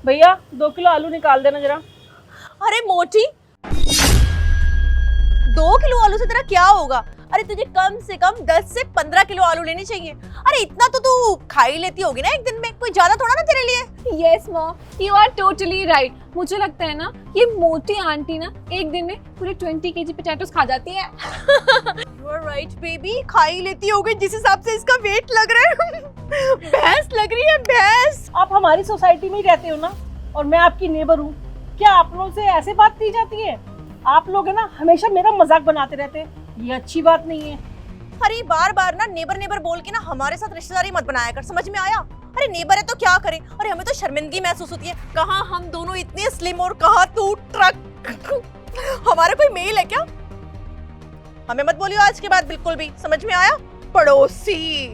भैया 2 किलो आलू निकाल देना जरा। अरे मोटी, 2 किलो आलू से तेरा क्या होगा? अरे तुझे कम से कम 10 से 15 किलो आलू लेने चाहिए। अरे इतना तो तू खा ही लेती होगी ना एक दिन में, कोई ज्यादा थोड़ा ना तेरे लिए। Yes mom, you are totally right. मुझे लगता है ना ये मोटी आंटी ना एक दिन में पूरे 20 केजी पोटैटोस खा जाती है। यू आर राइट बेबी, खा ही लेती होगी जिस हिसाब से इसका वेट लग रहा है। भैंस लग रही है, भैंस। आप हमारी सोसाइटी में ही रहते हो ना, और मैं आपकी नेबर हूँ। क्या आप लोगों से ऐसे बात की जाती है? आप लोग है ना हमेशा मेरा मजाक बनाते रहते हैं, ये अच्छी बात नहीं है। अरे बार बार ना नेबर नेबर बोल के ना हमारे साथ रिश्तेदारी मत बनाया कर, समझ में आया? अरे नेबर है तो क्या करे? अरे हमें तो शर्मिंदगी महसूस होती है। कहाँ हम दोनों इतने स्लिम और कहाँ तू ट्रक। हमारा कोई मेल है क्या? हमें मत बोलियो आज के बाद बिल्कुल भी, समझ में आया? पड़ोसी।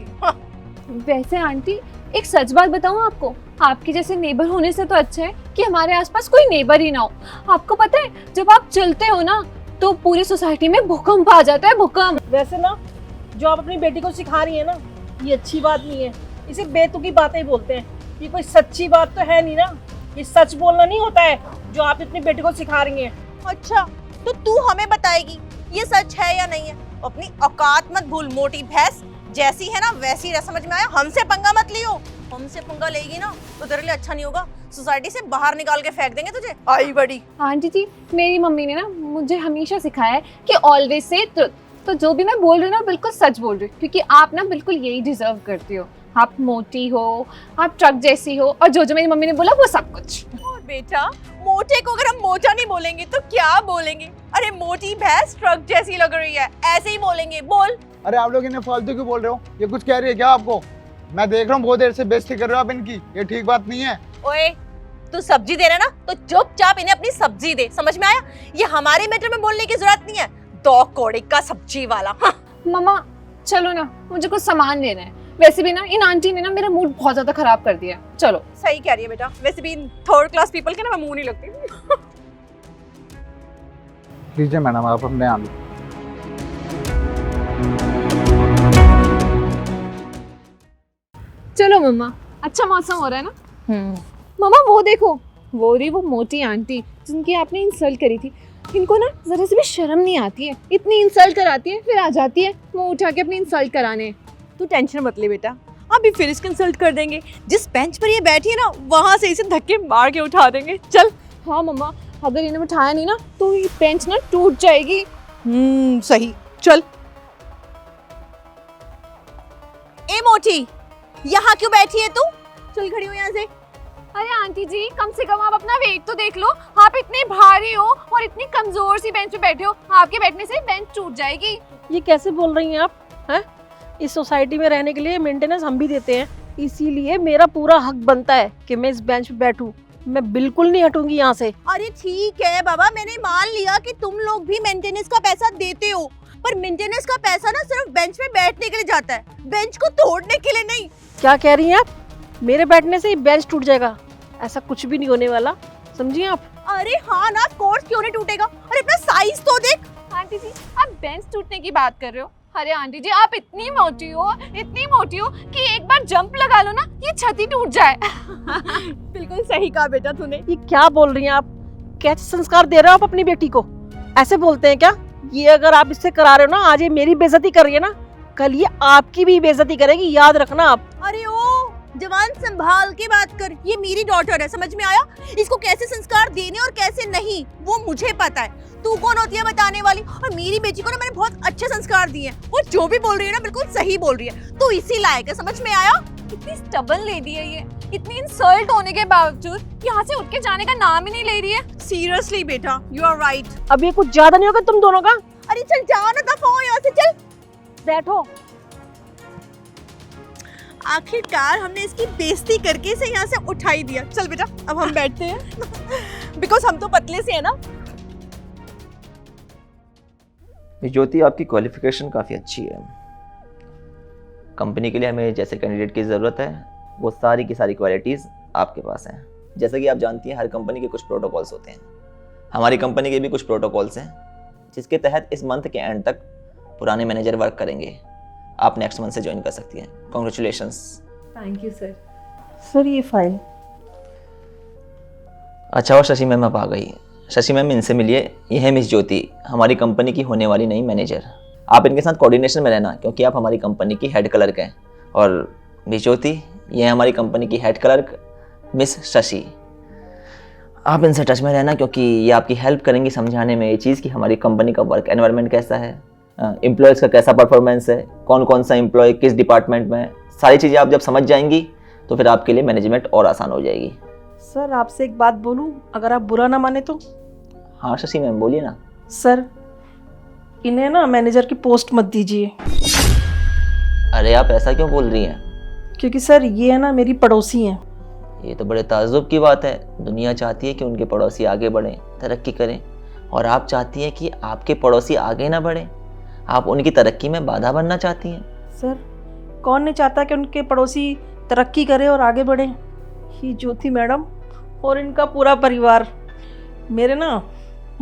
वैसे आंटी एक सच बात बताऊं आपको, आपके जैसे नेबर होने से तो अच्छा है कि हमारे आसपास कोई नेबर ही ना हो। आपको पता है जब आप चलते हो ना तो पूरी सोसाइटी में भूकंप आ जाता है, भूकंप। वैसे ना जो आप अपनी बेटी को सिखा रही है ना, ये अच्छी बात नहीं है। इसे बेतुकी बातें ही बोलते हैं। ये कोई सच्ची बात तो है नहीं ना। ये सच बोलना नहीं होता है जो आप अपनी बेटी को सिखा रही हैं। अच्छा तो तू हमें बताएगी ये सच है या नहीं है? अपनी औकात मत भूल मोटी भैंस, जैसी है ना वैसी रह, समझ में आया? हमसे पंगा मत लियो, हमसे पंगा लेगी ना तो तेरे लिए अच्छा नहीं होगा। सोसाइटी से बाहर निकाल के फेंक देंगे तुझे। आई बड़ी आंटी जी, मेरी मम्मी ने ना मुझे हमेशा सिखाया है कि ऑलवेज से ट्रुथ। तो जो भी मैं बोल रही हूँ ना बिल्कुल सच बोल रही हूँ, क्योंकि आप ना बिल्कुल यही डिजर्व करती हो। आप मोटी हो, आप ट्रक जैसी हो, और जो मेरी मम्मी ने बोला वो सब कुछ। और बेटा मोटे को अगर हम मोटा नहीं बोलेंगे तो क्या बोलेंगे? अरे मोटी भैंस ट्रक जैसी लग रही है, ऐसे ही बोलेंगे। बोल। अरे आप लोग इन्हें फालतू क्यों बोल रहे हो? ये कुछ कह रही है क्या आपको? मैं देख रहा हूँ बहुत देर से बेइज्जती कर रहे हो आप इनकी, ये ठीक बात नहीं है। ओए तू सब्जी दे रहा ना तो चुपचाप इन्हें अपनी सब्जी दे, समझ में आया? ये हमारे मैटर में बोलने की जरूरत नहीं है। 2 कौड़ी का सब्जी वाला। हाँ। मम्मा चलो ना, मुझे कुछ सामान लेना है। वैसे भी ना इन आंटी ने ना मेरा मूड बहुत ज्यादा खराब कर दिया। चलो। सही कह रही है बेटा, वैसे भी थर्ड क्लास पीपल के ना मैं मुंह नहीं लगती। लीजिए मैडम आप अपने आलू। चलो मम्मा, अच्छा मौसम हो रहा है ना। मम्मा वो देखो, वो रही वो मोटी आंटी जिनकी आपने इंसल्ट करी थी। इनको ना जरा से भी शर्म नहीं आती है, इतनी इंसल्ट कराती है फिर आ जाती है मुंह उठा के अपनी इंसल्ट कराने। तू टेंशन मत ले बेटा, अभी फिर इसको इंसल्ट कर देंगे। जिस बेंच पर ये बैठी है ना वहां से इसे धक्के मार के उठा देंगे। चल। हाँ मम्मा, अगर इन्हें उठाया नहीं ना तो ये बेंच ना टूट जाएगी। सही। चल। ए मोटी, यहाँ क्यों बैठी है तू? चल खड़ी हो यहाँ से। अरे आंटी जी, कम से कम आप अपना वेट तो देख लो। आप इतनी भारी हो और इतनी कमजोर सी बेंच पे बैठे हो, आपके बैठने से बेंच टूट जाएगी। ये कैसे बोल रही हैं आप? हैं? इस सोसाइटी में रहने के लिए मेंटेनेंस हम भी देते हैं, इसीलिए मेरा पूरा हक बनता है कि मैं इस बेंच पे बैठूं। मैं बिल्कुल नहीं हटूंगी यहाँ से। अरे ठीक है बाबा, मैंने मान लिया कि तुम लोग भी मेंटेनेंस का पैसा देते हो, पर मेंटेनेंस का पैसा ना सिर्फ बेंच पे बैठने के लिए जाता है, बेंच को तोड़ने के लिए नहीं। क्या कह रही हैं आप? मेरे बैठने से ही बेंच टूट जाएगा? ऐसा कुछ भी नहीं होने वाला, समझिए आप। अरे हाँ ना, कोर्स क्यों नहीं टूटेगा? अरे अपना साइज तो देख। आंटी जी, आप बेंच टूटने की बात कर रहे हो? अरे आंटी जी, आप इतनी मोटी हो कि एक बार जंप लगा लो ना ये छत टूट जाए। बिल्कुल सही कहा बेटा तूने। ये क्या बोल रही हैं आप? कैसे संस्कार दे रहे हो आप अपनी बेटी को? ऐसे बोलते हैं क्या? ये अगर आप इससे करा रहे हो ना, आज ये मेरी बेइज्जती कर रही है ना, कल ये आपकी भी बेइज्जती करेगी, याद रखना आप। अरे ओ जवान संभाल के बात कर, ये मेरी डॉटर है, समझ में आया? इसको कैसे संस्कार देने और कैसे नहीं वो मुझे पता है। तू कौन होती है बताने वाली? और मेरी बेटी को ना मैंने बहुत अच्छे संस्कार दिए हैं, वो जो भी बोल रही है ना बिल्कुल सही बोल रही है। तू इसी लायक है, समझ में आया? इतनी स्टबर्न लेडी है ये, इतनी इंसल्ट होने के बावजूद यहाँ से उठ के जाने का नाम ही नहीं ले रही है। सीरियसली बेटा, यू आर राइट। अब ये कुछ ज्यादा नहीं होगा तुम दोनों का? अरे चल जाओ ना, दफा हो यहाँ से, चल बैठो। आखिरकार हमने इसकी बेइज्जती करके इसे यहाँ से उठा ही दिया। चल बेटा अब हम बैठते हैं। बिकॉज हम तो पतले से है ना। ज्योति, आपकी क्वालिफिकेशन काफ़ी अच्छी है। कंपनी के लिए हमें जैसे कैंडिडेट की ज़रूरत है वो सारी की सारी क्वालिटीज़ आपके पास हैं। जैसे कि आप जानती हैं हर कंपनी के कुछ प्रोटोकॉल्स होते हैं, हमारी कंपनी के भी कुछ प्रोटोकॉल्स हैं जिसके तहत इस मंथ के एंड तक पुराने मैनेजर वर्क करेंगे। आप नेक्स्ट मंथ से ज्वाइन कर सकती हैं। Congratulations. Thank you sir. Sir ये फाइल। अच्छा और शशि मैम अब आ गई। शशि मैम इनसे मिलिए, ये है मिस ज्योति, हमारी कंपनी की होने वाली नई मैनेजर। आप इनके साथ कोऑर्डिनेशन में रहना क्योंकि आप हमारी कंपनी की हेड क्लर्क हैं। और मिस ज्योति, ये है हमारी कंपनी की हेड क्लर्क मिस शशि। आप इनसे टच में रहना क्योंकि ये आपकी हेल्प करेंगी समझाने में ये चीज़ कि हमारी कंपनी का वर्क एनवायरनमेंट कैसा है, एम्प्लॉयज़ का कैसा परफॉर्मेंस है, कौन कौन सा एम्प्लॉय किस डिपार्टमेंट में है। सारी चीज़ें आप जब समझ जाएंगी तो फिर आपके लिए मैनेजमेंट और आसान हो जाएगी। सर आपसे एक बात बोलूं, अगर आप बुरा ना माने तो? हाँ शशि मैम बोलिए ना। सर इन्हें ना मैनेजर की पोस्ट मत दीजिए। अरे आप ऐसा क्यों बोल रही हैं? क्योंकि सर ये है ना मेरी पड़ोसी हैं। ये तो बड़े ताज्जुब की बात है। दुनिया चाहती है कि उनके पड़ोसी आगे बढ़ें, तरक्की करें, और आप चाहती हैं कि आपके पड़ोसी आगे ना बढ़ें। आप उनकी तरक्की में बाधा बनना चाहती हैं। सर कौन नहीं चाहता कि उनके पड़ोसी तरक्की करे और आगे बढ़े? ही ज्योति मैडम और इनका पूरा परिवार मेरे ना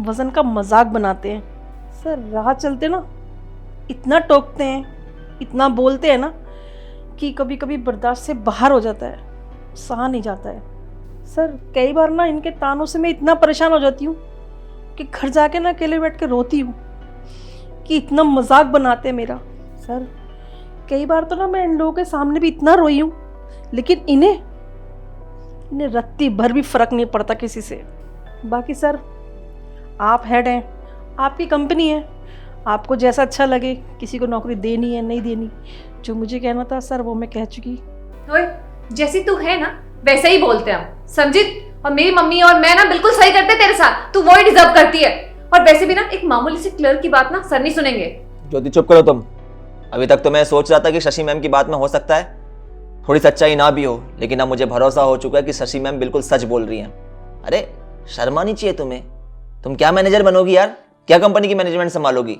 वज़न का मजाक बनाते हैं। सर राह चलते ना इतना टोकते हैं, इतना बोलते हैं ना कि कभी कभी बर्दाश्त से बाहर हो जाता है, सहा नहीं जाता है। सर कई बार ना इनके तानों से मैं इतना परेशान हो जाती हूँ कि घर जाके ना अकेले बैठ के रोती हूँ कि इतना मजाक बनाते हैं मेरा। सर कई बार तो ना मैं इन लोगों के सामने भी इतना रोई हूँ, लेकिन इन्हें रत्ती भर भी फर्क नहीं पड़ता किसी से। बाकी सर आप हेड हैं, आपकी कंपनी है, आपको जैसा अच्छा लगे, किसी को नौकरी देनी है नहीं देनी, जो मुझे कहना था सर वो मैं कह चुकी। ओए, जैसी तू है ना वैसे ही बोलते हैं हम, समझी? और मेरी मम्मी और मैं ना बिल्कुल सही करते तेरे साथ, तू वो ही डिजर्व करती है। और वैसे भी ना एक मामूली सी क्लर्क की बात ना सर नहीं सुनेंगे। ज्योति चुप करो तुम। अभी तक तो मैं सोच रहा था कि शशि मैम की बात में हो सकता है थोड़ी सच्चाई ना भी हो, लेकिन अब मुझे भरोसा हो चुका है कि शशि मैम बिल्कुल सच बोल रही हैं। अरे शर्मा नहीं चाहिए तुम्हें। तुम क्या मैनेजर बनोगी यार, क्या कंपनी की मैनेजमेंट संभालोगी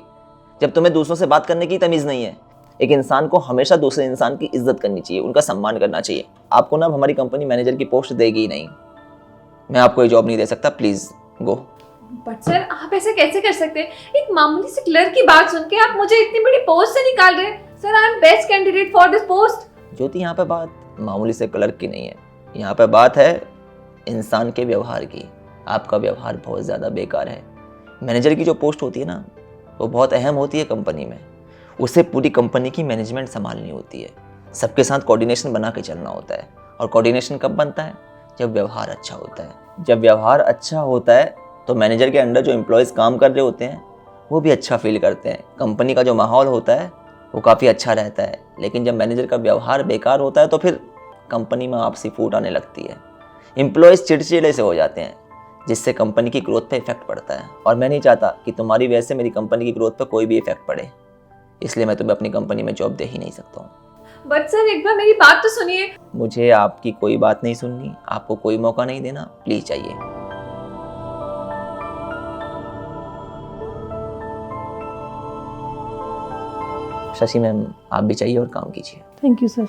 जब तुम्हें दूसरों से बात करने की तमीज़ नहीं है। एक इंसान को हमेशा दूसरे इंसान की इज्जत करनी चाहिए, उनका सम्मान करना चाहिए। आपको ना हमारी कंपनी मैनेजर की पोस्ट देगी ही नहीं। मैं आपको ये जॉब नहीं दे सकता, प्लीज गो। बट सर आप ऐसे कैसे कर सकते हैं? एक मामूली सी क्लर्क की बात सुन के आप मुझे इतनी बड़ी पोस्ट से निकाल रहे हैं। Sir I am best candidate for this post. Jyoti यहाँ पे बात मामूली से क्लर्क की नहीं है, यहाँ पे बात है इंसान के व्यवहार की। आपका व्यवहार बहुत ज़्यादा बेकार है। मैनेजर की जो पोस्ट होती है ना वो बहुत अहम होती है कंपनी में। उसे पूरी कंपनी की मैनेजमेंट संभालनी होती है, सबके साथ कोऑर्डिनेशन बना के चलना होता है। और कोऑर्डिनेशन कब बनता है? जब व्यवहार अच्छा होता है। जब व्यवहार अच्छा होता है तो मैनेजर के अंडर जो एम्प्लॉयज़ काम कर रहे होते हैं वो भी अच्छा फील करते हैं। कंपनी का जो माहौल होता है वो काफ़ी अच्छा रहता है। लेकिन जब मैनेजर का व्यवहार बेकार होता है तो फिर कंपनी में आपसी फूट आने लगती है, एम्प्लॉयज़ चिड़चिड़े से हो जाते हैं, जिससे कंपनी की ग्रोथ पे इफेक्ट पड़ता है। और मैं नहीं चाहता कि तुम्हारी वजह से मेरी कंपनी की ग्रोथ पे कोई भी इफेक्ट पड़े, इसलिए मैं तुम्हें अपनी कंपनी में जॉब दे ही नहीं सकता हूँ। बट सर एक बार मेरी बात तो सुनिए। मुझे आपकी कोई बात नहीं सुननी, आपको कोई मौका नहीं देना, प्लीज चाहिए। शशि मैम आप भी चाहिए और काम कीजिए। Thank you sir.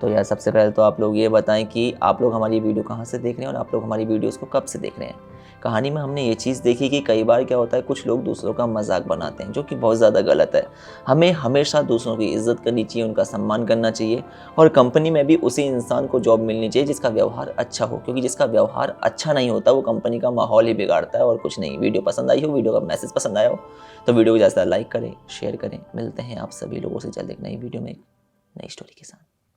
तो यार सबसे पहले तो आप लोग ये बताएं कि आप लोग हमारी वीडियो कहाँ से देख रहे हैं और आप लोग हमारी वीडियोस को कब से देख रहे हैं। कहानी में हमने ये चीज़ देखी कि कई बार क्या होता है, कुछ लोग दूसरों का मजाक बनाते हैं, जो कि बहुत ज़्यादा गलत है। हमें हमेशा दूसरों की इज्जत करनी चाहिए, उनका सम्मान करना चाहिए। और कंपनी में भी उसी इंसान को जॉब मिलनी चाहिए जिसका व्यवहार अच्छा हो, क्योंकि जिसका व्यवहार अच्छा नहीं होता वो कंपनी का माहौल ही बिगाड़ता है और कुछ नहीं। वीडियो पसंद आई हो, वीडियो का मैसेज पसंद आया हो तो वीडियो को ज़्यादा लाइक करें, शेयर करें। मिलते हैं आप सभी लोगों से जल्द एक नई वीडियो में एक नई स्टोरी के साथ।